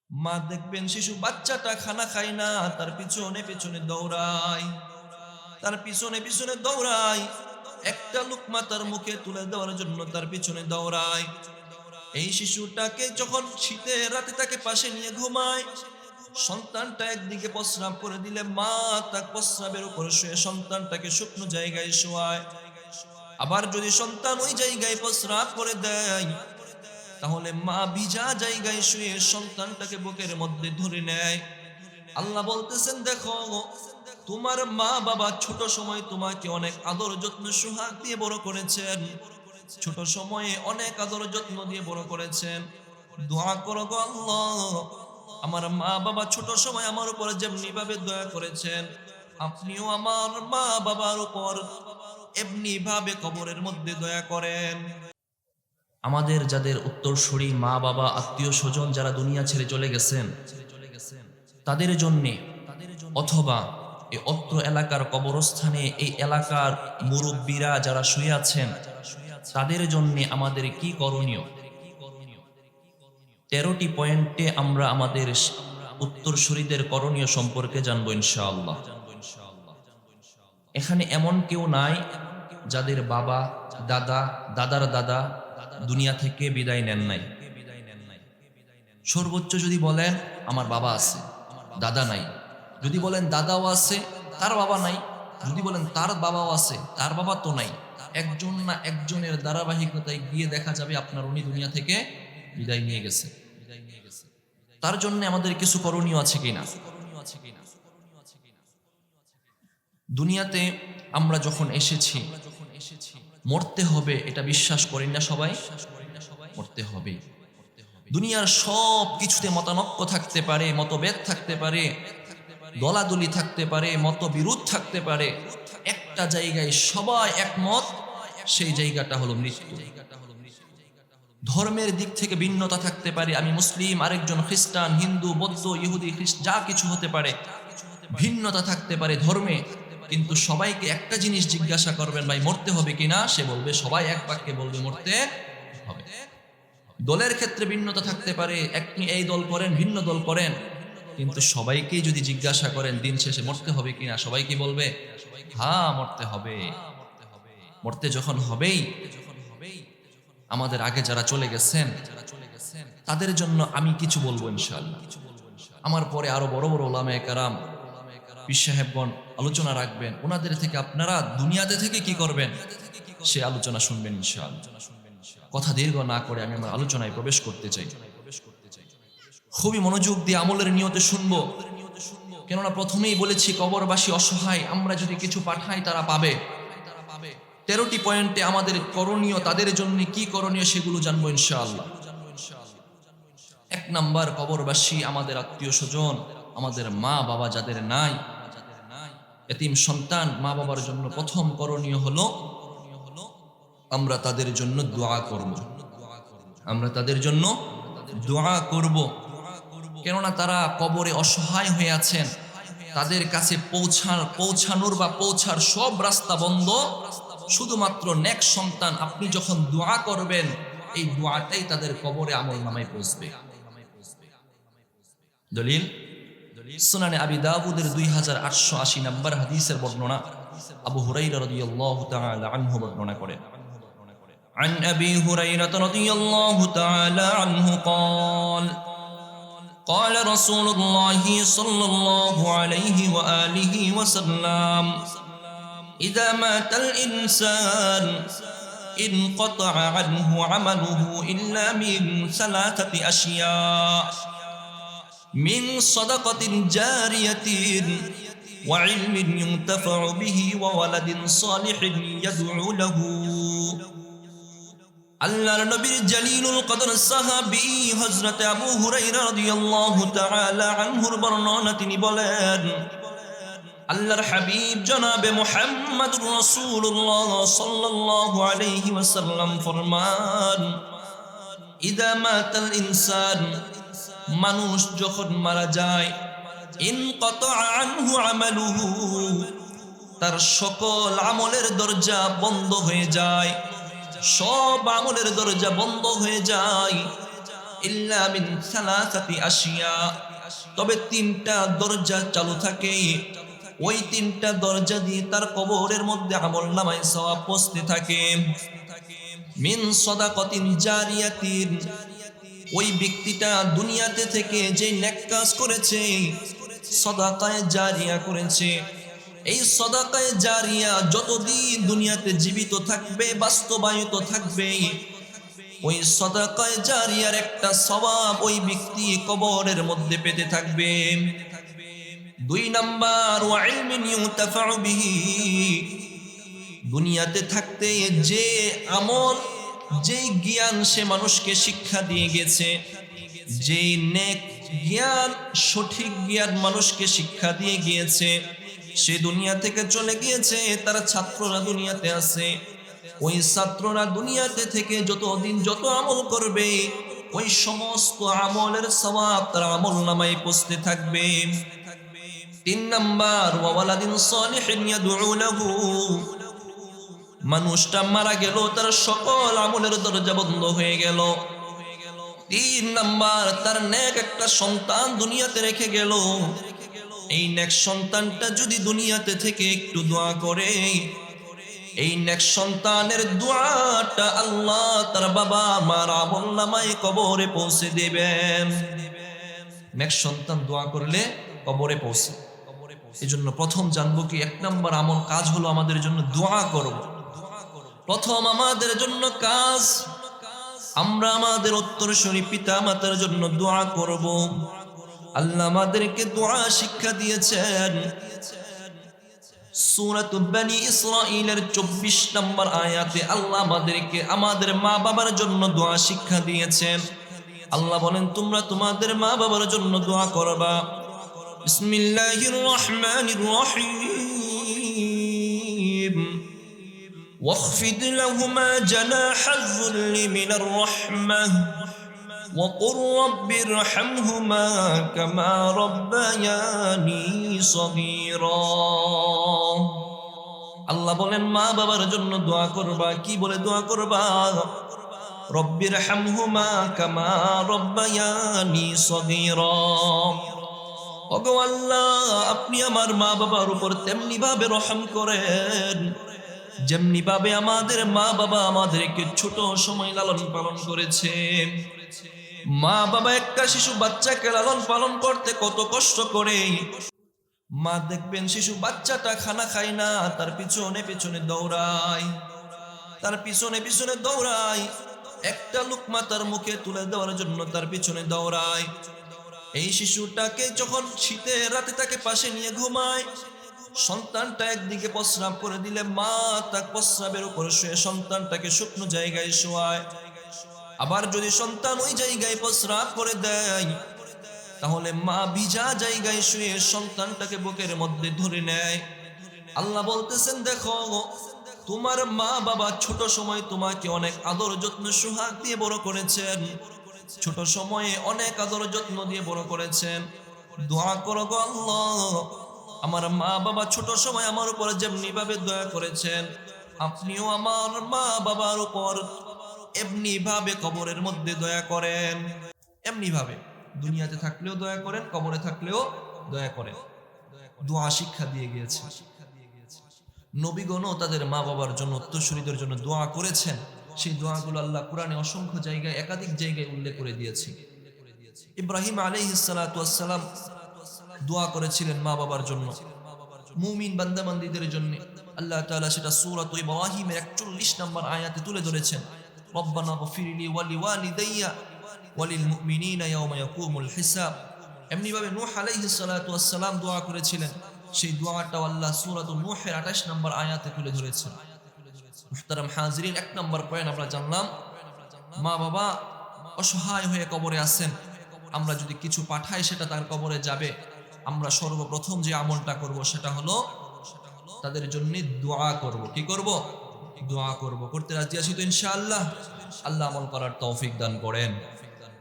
মা দেখবেন শিশু বাচ্চাটা খানা খায় না, তার পিছনে পিছনে দৌড়ায়, তার পিছনে পিছনে দৌড়ায়, একটা লুকমা তার মুখে তুলে দেওয়ার জন্য তার পিছনে দৌড়ায়। এই শিশুটাকে যখন শীতের রাতে তাকে পাশে নিয়ে ঘুমায়, সন্তানটা একদিকে প্রস্রাব করে দিলে মা তার প্রস্রাবের উপরে শুয়ে সন্তানটাকে শুকনো জায়গায় শোয়ায়। আবার যদি সন্তান ওই জায়গায় প্রস্রাব করে দেয়, তাহলে মা ভিজা জায়গায় শুয়ে সন্তানটাকে বুকের মধ্যে ধরে নেয়। আল্লাহ বলতেছেন, দেখো, তোমার মা বাবা ছোট সময় তোমাকে অনেক আদর যত্ন সোহাগ দিয়ে বড় করেছেন, ছোট সময়ে অনেক আদর যত্ন দিয়ে বড় করেছেন। দোয়া করো গো আল্লাহ, আমার মা বাবা ছোট সময় আমার উপর যেমনি ভাবে দয়া করেছেন, আপনিও আমার মা বাবার উপর এমনি ভাবে কবরের মধ্যে দয়া করেন। আমাদের যাদের উত্তরসূরি মা বাবা আত্মীয় স্বজন যারা দুনিয়া ছেড়ে চলে গেছেন, তাদের জন্যে অথবা এই অত্র এলাকার কবরস্থানে এই এলাকার মুরব্বীরা যারা শুয়ে আছেন, তাদের জন্যে আমাদের কি করণীয়? 13টি পয়েন্টে আমরা আমাদের উত্তরসূরিদের করণীয় সম্পর্কে জানবো ইনশাআল্লাহ। এখানে এমন কেউ নাই যাদের বাবা, দাদা, দাদার দাদা দুনিয়া থেকে বিদায় নেন নাই। সর্বোচ্চ যদি বলেন আমার বাবা আছে, দাদা নাই। যদি বলেন দাদাও আছে, তার বাবা নাই। যদি বলেন তার বাবাও আছে, তার বাবা তো নাই। একজন না একজনের ধারাবাহিকতায় গিয়ে দেখা যাবে আপনার উনি দুনিয়া থেকে বিদায় নিয়ে গেছে। তার জন্য আমাদের কিছু করণীয় আছে কিনা? দুনিয়াতে আমরা যখন এসেছি মরতে হবে, এটা বিশ্বাস করেন না সবাই? মরতে হবে। দুনিয়ার সব কিছুতে মতানক্য থাকতে পারে, মতভেদ থাকতে পারে, দলাদলি থাকতে পারে, মতবিরোধ থাকতে পারে, একটা জায়গায় সবাই একমত, সেই জায়গাটা হলো মৃত্যু। ধর্মের দিক থেকে ভিন্নতা থাকতে পারে, আমি মুসলিম, আরেকজন খ্রিস্টান, হিন্দু, বৌদ্ধ, ইহুদি, যা কিছু হতে পারে, ভিন্নতা থাকতে পারে ধর্মে, কিন্তু সবাইকে একটা জিনিস জিজ্ঞাসা করবেন, ভাই মরতে হবে কিনা? সে বলবে, সবাই এক বাক্যে বলবে মরতে হবে। দলের ক্ষেত্রে ভিন্নতা থাকতে পারে, আপনি এই দল করেন, ভিন্ন দল করেন, কিন্তু সবাইকেই যদি জিজ্ঞাসা করেন দিন শেষে মরতে হবে কিনা, সবাই কি বলবে? হ্যাঁ, মরতে হবে। মরতে যখন হবেই, আমাদের আগে যারা চলে গেছেন তাদের জন্য আমি কিছু বলবো ইনশাআল্লাহ। আমার পরে আরো বড় বড় ওলামায়ে কেরাম, পীর সাহেবগণ আলোচনা রাখবেন, ওনাদের থেকে আপনারা দুনিয়াতে থেকে কি করবেন সে আলোচনা শুনবেন ইনশাআল্লাহ। কথা দীর্ঘ না করে আমি আমার আলোচনায় প্রবেশ করতে চাই। খুবই মনোযোগ দিয়ে আমলের নিয়তে শুনবো, কেননা প্রথমেই বলেছি কবরবাসী অসহায়, আমরা যদি কিছু পাঠাই তারা পাবে। 13টি পয়েন্টে আমাদের করণীয়, তাদের জন্য কি করণীয় সেগুলো জানবো ইনশাআল্লাহ। 1 নাম্বার, কবরবাসী আমাদের আত্মীয় স্বজন, আমাদের মা বাবা যাদের নাই, এতিম সন্তান, মা বাবার জন্য প্রথম করণীয় হলো আমরা তাদের জন্য দোয়া করব। আমরা তাদের জন্য দোয়া করব, কেননা তারা কবরে অসহায় হয়ে আছেন, তাদের কাছে পৌঁছানোর বা পৌঁছার সব রাস্তা বন্ধ। শুধুমাত্র নেক সন্তান আপনি যখন দোয়া করবেন, এই দোয়াটাই তাদের কবরে আমল নামায় পৌঁছবে। দলিল সুনানে আবি দাউদের 2880 নম্বর হাদিসের বর্ণনা, আবু হুরায়রা রাদিয়াল্লাহু তাআলা আনহু বর্ণনা করেন। عن أبي هريرة رضي الله تعالى عنه قال قال رسول الله صلى الله عليه وآله وسلم إذا مات الإنسان انقطع عنه عمله إلا من 3 أشياء: من صدقة جارية وعلم ينتفع به وولد صالح يدعو له। আল্লাহর নবীর জালিলুল কদর সাহাবী হযরত আবু হুরায়রা রাদিয়াল্লাহু তাআলা আনহুর বর্ণনা, তিনি বলেন, আল্লাহর হাবিব জনাবে মুহাম্মদুর রাসূলুল্লাহ সাল্লাল্লাহু আলাইহি ওয়াসাল্লাম ফরমান, ইদা মাতাল ইনসান, মানুষ যখন মারা যায়, ইনকাতা আনহু আমালুহু, তার সকল আমলের দরজা বন্ধ হয়ে যায়, সব আমলের দরজা বন্ধ হয়ে যায়। ইল্লা মিন সালাসাতি আশিয়া, তবে তিনটা দরজা চালু থাকে, ওই তিনটা দরজা দিয়ে তার কবরের মধ্যে আমলনামায় সওয়াব পৌঁছতে থাকে। মিন সাদাকাতিন জারিয়াতিন, ওই ব্যক্তিটা দুনিয়াতে থেকে যে নেক কাজ করেছে, সাদাকায়ে জারিয়া করেছে, এই সাদাকায়ে জারিয়া যতদিন দুনিয়াতে জীবিত থাকবে, বাস্তবায়িত থাকবে, ওই সাদাকায়ে জারিয়ার একটা সওয়াব ওই ব্যক্তি কবরের মধ্যে পেতে থাকবে। 2 নাম্বার, ওয়া ইলমিন ইউতাফাউ বিহি, দুনিয়াতে থাকতে যে আমল, যে জ্ঞান সে মানুষকে শিক্ষা দিয়ে গেছে, যে নেক জ্ঞান, সঠিক জ্ঞান মানুষকে শিক্ষা দিয়ে গিয়েছে, সে দুনিয়া থেকে চলে গিয়েছে, তার ছাত্ররা দুনিয়াতে আছে, ওই ছাত্ররা দুনিয়াতে থেকে যতদিন যত আমল করবে, ওই সমস্ত আমলের সওয়াব তার আমলনামায় পৌঁছতে থাকবে। 3 নাম্বার, ওয়া ওয়ালাদিন সালিহিন ইয়াদউ লাহু, মানুষটা মারা গেল, তার সকল আমলের দরজা বন্ধ হয়ে গেল। 3 নাম্বার, তার নেক একটা সন্তান দুনিয়াতে রেখে গেল, এই নেক সন্তানটা যদি দুনিয়াতে থেকে একটু দোয়া করে, এই নেক সন্তানের দোয়াটা আল্লাহ তার বাবা মার আমলনামায় কবরে পৌঁছে দেবেন। নেক সন্তান দোয়া করলে কবরে পৌঁছে। এজন্য প্রথম জানবো কি, 1 নাম্বার আমল কাজ হলো আমাদের জন্য দোয়া করব। প্রথম আমাদের জন্য কাজ, আমরা আমাদের উত্তরসূরি পিতা মাতার জন্য দোয়া করব। আল্লাহ আমাদেরকে দোয়া শিক্ষা দিয়েছেন। সূরাতুল বনী ইসরাঈলের 24 নম্বর আয়াতে আল্লাহ আমাদেরকে আমাদের মা বাবার জন্য দোয়া শিক্ষা দিয়েছেন। আল্লাহ বলেন, তোমরা তোমাদের মা বাবার জন্য দোয়া করবা। বিসমিল্লাহির রহমানির রহিম। واخفض لهما جناح الذل من الرحمة وقل رب ارحمهما كما ربياني صغيرا। আল্লাহ বলেন মা বাবার জন্য দোয়া করবা। কি বলে দোয়া করবা? রব্বির হামহুমা কামা রব্বায়ানি সগীরা। ওগো আল্লাহ, আপনি আমার মা বাবার উপর তেমনি ভাবে রহম করেন যেমনি ভাবে আমাদের মা বাবা আমাদেরকে ছোট সময় লালন পালন করেছে। মা বাবা একটা শিশু বাচ্চাকে লালন পালন করতে কত কষ্ট করে। মা দেখবেন শিশু বাচ্চাটা খানা খায় না, তার পিছনে পিছনে দৌড়ায়, তার পিছনে পিছনে দৌড়ায়, একটা লুকমা তার মুখে তুলে দেওয়ার জন্য তার পিছনে দৌড়ায়। এই শিশুটাকে যখন শীতের রাতে তাকে পাশে নিয়ে ঘুমায়, সন্তানটা একদিকে প্রস্রাব করে দিলে মা তার প্রস্রাবের উপর শুয়ে সন্তানটাকে শুকনো জায়গায় শোয়ায়। আবার যদি সন্তান ওই জায়গায় প্রস্রাব করে দেয়, তাহলে মা ভিজা জায়গায় শুয়ে সন্তানটাকে বুকের মধ্যে ধরে নেয়। আল্লাহ বলতেছেন, দেখো তোমার মা বাবা ছোট সময় তোমাকে অনেক আদর যত্ন সোহাগ দিয়ে বড় করেছেন, ছোট সময়ে অনেক আদর যত্ন দিয়ে বড় করেছেন। দোয়া করো গো আল্লাহ, আমার মা বাবা ছোট সময় আমার উপর যেমনি ভাবে দয়া করেছেন, আপনিও আমার মা বাবার উপর এমনি ভাবে কবরের মধ্যে দয়া করেন। এমনি ভাবে দুনিয়াতে থাকলেও দয়া করেন, কবরে থাকলেও দয়া করেন। দোয়া শিক্ষা দিয়ে গিয়েছে। নবীগণও তাদের মা বাবার জন্য, উত্তরসূরিদের জন্য দোয়া করেছেন। সেই দোয়াগুলো আল্লাহ কুরআনে অসংখ্য জায়গায়, একাধিক জায়গায় উল্লেখ করে দিয়েছে। ইব্রাহিম আলাইহিস সালাতু ওয়াস সালাম দোয়া করেছিলেন মা বাবার জন্য, মুমিন বান্দাবান্দীদের জন্য। আল্লাহ তাআলা সেটা সূরাত ইব্রাহিমের 41 নম্বর আয়াতে তুলে ধরেছেন, রব্বানা গফিরলি ওয়া লিওয়ালিদাইয়া ওয়া লিল মুমিনিনা ইয়াওমা ইয়াকুমুল হিসাব। এমনি ভাবে নূহ আলাইহিস সালাতু ওয়াস সালাম দোয়া করেছিলেন। সেই দোয়াটা আল্লাহ সূরাত নূহের 28 নম্বর আয়াতে তুলে ধরেছেন। মুহতারাম হাজিরিন, 1 নম্বর পয়েন্ট আমরা জানলাম, মা বাবা অসহায় হয়ে কবরে আছেন, আমরা যদি কিছু পাঠাই সেটা তার কবরে যাবে। আমরা সর্বপ্রথম যে আমলটা করব সেটা হলো তাদের জন্য দোয়া করব। কি করব? দোয়া করব। করতে রাজি আছি তো ইনশাআল্লাহ? আল্লাহ আমল করার তৌফিক দান করেন।